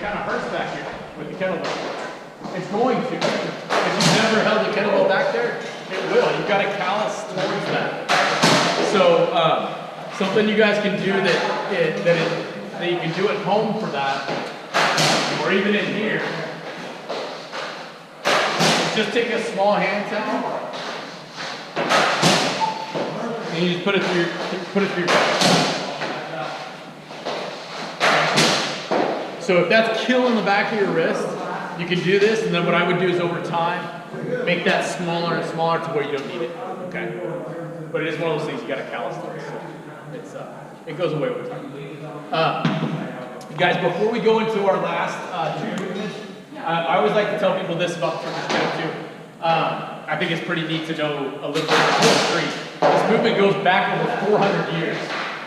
kind of hurts back here with the kettlebell. It's going to. If you've never held the kettlebell back there, it will. You've got to callus towards that. So something you guys can do that you can do at home for that, or even in here, is just take a small hand towel and you just put it through your back. So if that's killing the back of your wrist, you can do this, and then what I would do is over time, make that smaller and smaller to where you don't need it, okay? But it is one of those things you gotta callus to, so it goes away over time. Guys, before we go into our last two movements, I always like to tell people this about Turkish Kettlebell too. I think it's pretty neat to know a little bit about history. This movement goes back over 400 years,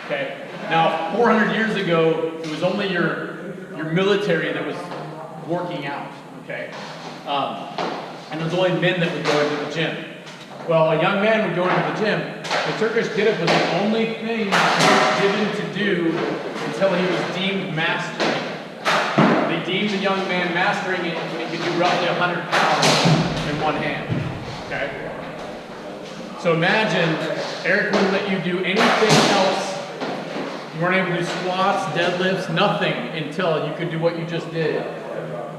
okay? Now, 400 years ago, it was only your military that was working out, okay? And it was only men that would go into the gym. Well, a young man would go into the gym. The Turkish Kettlebell was the only thing he was given to do until he was deemed mastering it. They deemed the young man mastering it when he could do roughly 100 pounds in one hand, okay? So imagine Eric wouldn't let you do anything else. You weren't able to do squats, deadlifts, nothing until you could do what you just did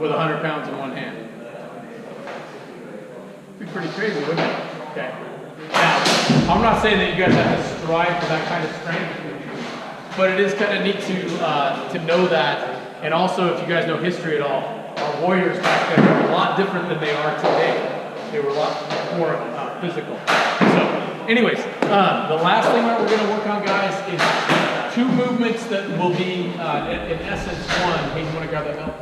with 100 pounds in one hand. It'd be pretty crazy, wouldn't it? Okay. Now, I'm not saying that you guys have to strive for that kind of strength, but it is kind of neat to know that. And also, if you guys know history at all, our warriors back then were a lot different than they are today. They were a lot more physical. So, anyways, the last thing that we're going to work on, guys, is two movements that will be, in essence, one. Hey, you want to grab that belt?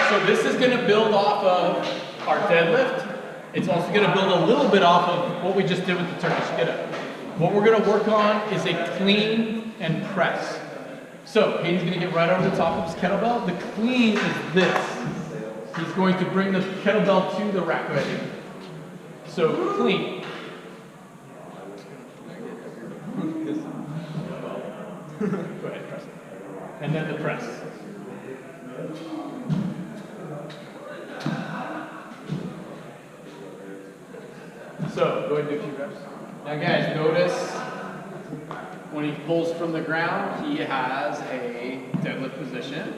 So this is going to build off of our deadlift. It's also going to build a little bit off of what we just did with the Turkish Kettlebell. What we're going to work on is a clean and press. So Hayden's going to get right over the top of his kettlebell. The clean is this. He's going to bring the kettlebell to the rack ready. So clean. Go ahead, press it. And then the press. So go ahead and do a few reps. Now guys, notice when he pulls from the ground, he has a deadlift position.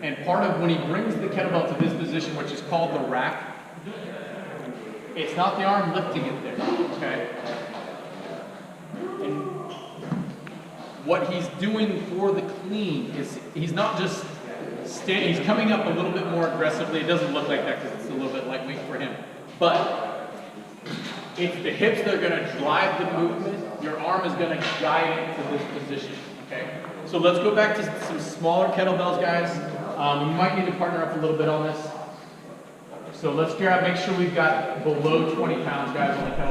And part of when he brings the kettlebell to this position, which is called the rack, it's not the arm lifting it there, okay? And what he's doing for the clean is he's not just standing, he's coming up a little bit more aggressively. It doesn't look like that because it's a little bit lightweight for him. But it's the hips that are going to drive the movement. Your arm is going to guide it to this position, okay? So let's go back to some smaller kettlebells, guys. You might need to partner up a little bit on this. So let's make sure we've got below 20 pounds, guys, on the kettlebell.